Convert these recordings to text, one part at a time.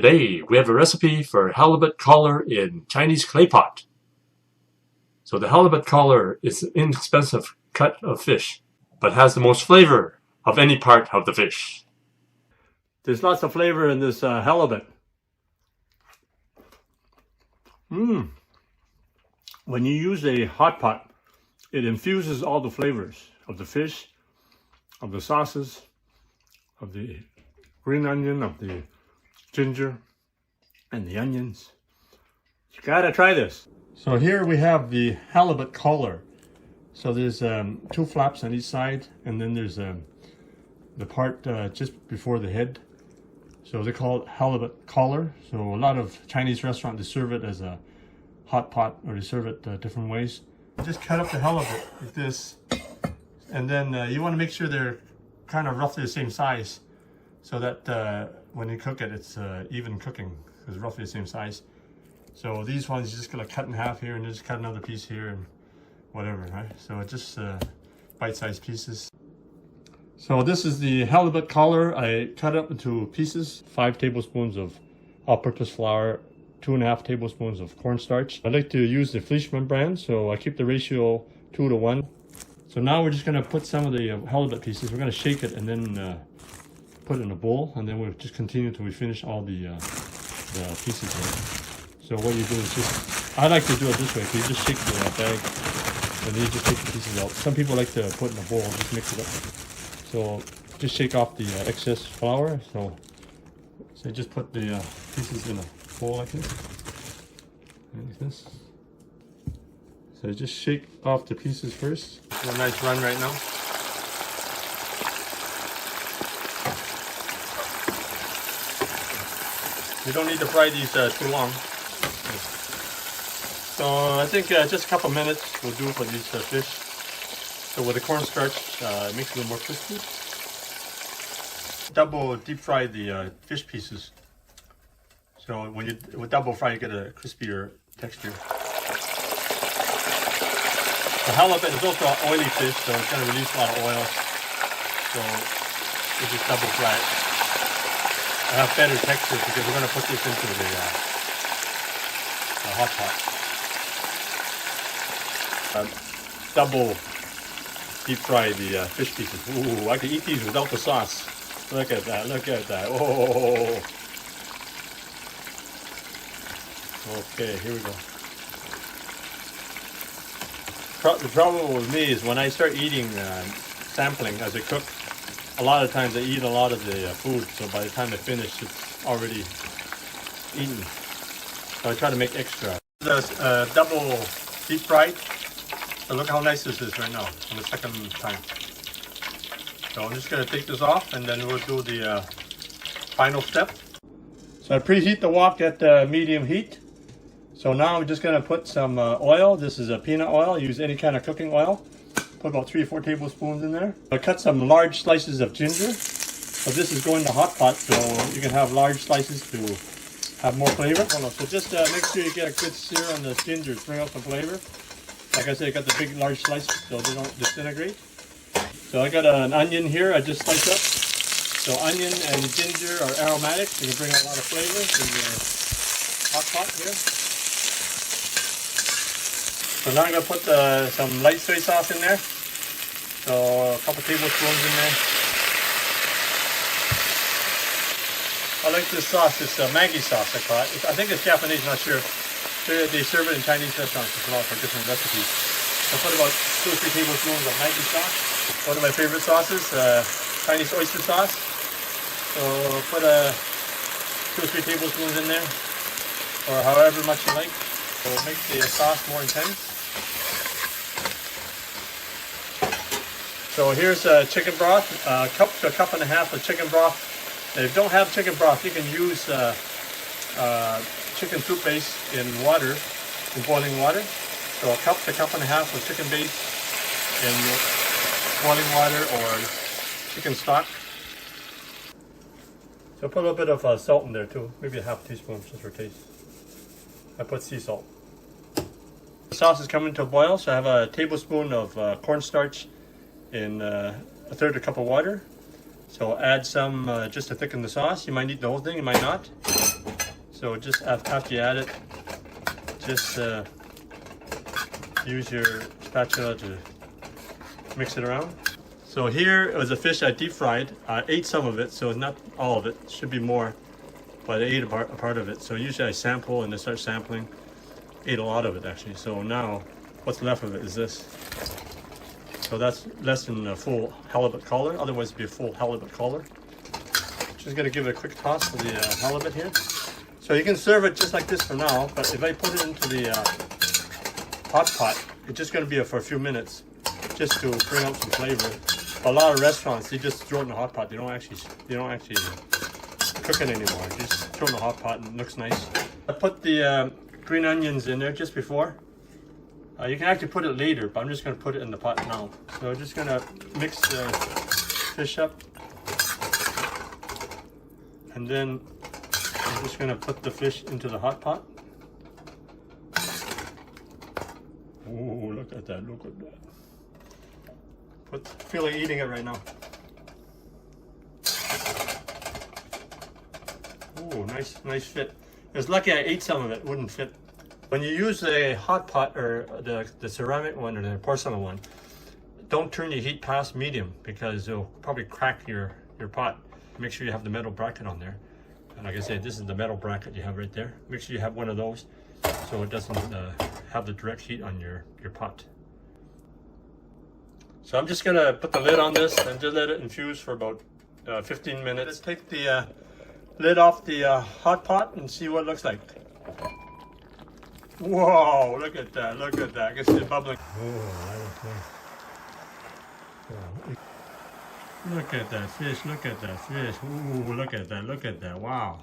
Today, we have a recipe for halibut collar in Chinese clay pot. So the halibut collar is an inexpensive cut of fish, but has the most flavor of any part of the fish. There's lots of flavor in this halibut. When you use a hot pot, it infuses all the flavors of the fish, of the sauces, of the green onion, of the ginger, and the onions. You gotta try this. So here we have the halibut collar. So there's two flaps on each side, and then there's the part just before the head. So they call it halibut collar. So a lot of Chinese restaurants, they serve it as a hot pot, or they serve it different ways. Just cut up the halibut like this, and then you want to make sure they're kind of roughly the same size, so that when you cook it, it's even cooking. It's roughly the same size. So these ones you're just gonna cut in half here, and just cut another piece here, and whatever, right? So it's just bite-sized pieces. So this is the halibut collar. I cut it up into pieces. 5 tablespoons of all-purpose flour, 2.5 tablespoons of cornstarch. I like to use the Fleischmann brand, so I keep the ratio 2 to 1. So now we're just gonna put some of the halibut pieces. We're gonna shake it and then put it in a bowl, and then we'll just continue until we finish all the pieces here. So what you do is just, I like to do it this way. So you just shake the bag, and then you just take the pieces out. Some people like to put in a bowl, just mix it up. So just shake off the excess flour. So just put the pieces in a bowl like this. So just shake off the pieces first. A nice run right now. You don't need to fry these too long. So I think just a couple minutes will do for these fish. So with the cornstarch, it makes it a little more crispy. Double deep fry the fish pieces. So when you double fry, you get a crispier texture. The halibut is also an oily fish, so it's going to release a lot of oil. So you just double fry it. I have better texture because we're going to put this into the hot pot. Double deep fry the fish pieces. Ooh, I can eat these without the sauce. Look at that, look at that. Oh. Okay, here we go. The problem with me is when I start eating, sampling as I cook, a lot of times I eat a lot of the food, so by the time I finish, it's already eaten. So I try to make extra. The double deep fried. So look how nice this is right now on the second time. So I'm just going to take this off, and then we'll do the final step. So I preheat the wok at medium heat. So now I'm just going to put some oil. This is a peanut oil. Use any kind of cooking oil. Put about 3 or 4 tablespoons in there. I cut some large slices of ginger. So this is going to hot pot, so you can have large slices to have more flavor. So just make sure you get a good sear on the ginger to bring out some flavor. Like I said, I got the big large slices so they don't disintegrate. So I got an onion here I just sliced up. So onion and ginger are aromatics. They can bring out a lot of flavor to the hot pot here. So now I'm going to put some light soy sauce in there. So a couple tablespoons in there. I like this sauce. It's Maggi sauce, I call it. I think it's Japanese, not sure. They serve it in Chinese restaurants as well for different recipes. So put about 2 or 3 tablespoons of Maggi sauce. One of my favorite sauces, Chinese oyster sauce. So put 2 or 3 tablespoons in there, or however much you like. So it makes the sauce more intense. So here's chicken broth, a cup to a cup and a half of chicken broth. If you don't have chicken broth, you can use chicken soup base in water, in boiling water. So a cup to a cup and a half of chicken base in boiling water, or chicken stock. So put a little bit of salt in there too, maybe a half teaspoon just for taste. I put sea salt. The sauce is coming to a boil, so I have a tablespoon of cornstarch in a third a cup of water. So add some just to thicken the sauce. You might need the whole thing, you might not. So just after you add it, just use your spatula to mix it around. So here it was a fish I deep fried. I ate some of it, so not all of it. Should be more, but I ate a part of it. So usually I sample and I start sampling. Ate a lot of it actually. So now what's left of it is this. So that's less than a full halibut collar. Otherwise it'd be a full halibut collar. Just gonna give it a quick toss for the halibut here. So you can serve it just like this for now, but if I put it into the hot pot, it's just gonna be for a few minutes, just to bring out some flavor. A lot of restaurants, they just throw it in the hot pot. They don't actually cook it anymore. They just throw it in the hot pot and it looks nice. I put the green onions in there just before. You can actually put it later, but I'm just gonna put it in the pot now. So I'm just gonna mix the fish up. And then I'm just gonna put the fish into the hot pot. Oh, look at that, look at that. Feel like eating it right now. Oh, nice fit. It's lucky I ate some of it, wouldn't fit. When you use a hot pot or the ceramic one or the porcelain one, don't turn your heat past medium because it'll probably crack your pot. Make sure you have the metal bracket on there. And like I said, this is the metal bracket you have right there. Make sure you have one of those so it doesn't have the direct heat on your pot. So I'm just gonna put the lid on this and just let it infuse for about 15 minutes. Let's take the lid off the hot pot and see what it looks like. Whoa, look at that, look at that. I can see it bubbling. Oh, look at that fish, look at that fish. Ooh, look at that, wow.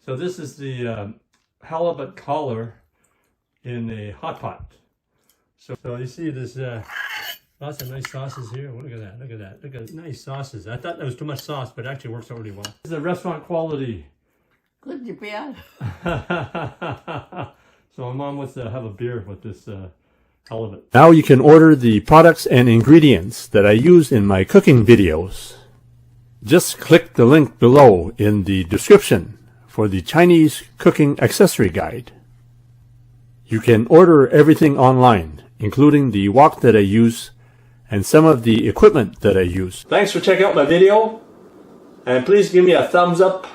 So this is the halibut collar in a hot pot. So you see there's lots of nice sauces here. Look at that, look at that. Look at nice sauces. I thought that was too much sauce, but it actually works out really well. This is the restaurant quality. Good, you bad. So my mom wants to have a beer with this halibut. Now you can order the products and ingredients that I use in my cooking videos. Just click the link below in the description for the Chinese cooking accessory guide. You can order everything online, including the wok that I use and some of the equipment that I use. Thanks for checking out my video, and please give me a thumbs up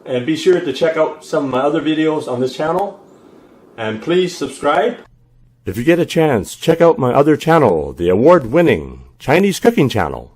and be sure to check out some of my other videos on this channel, and please subscribe. If you get a chance, check out my other channel, the award-winning Chinese cooking channel.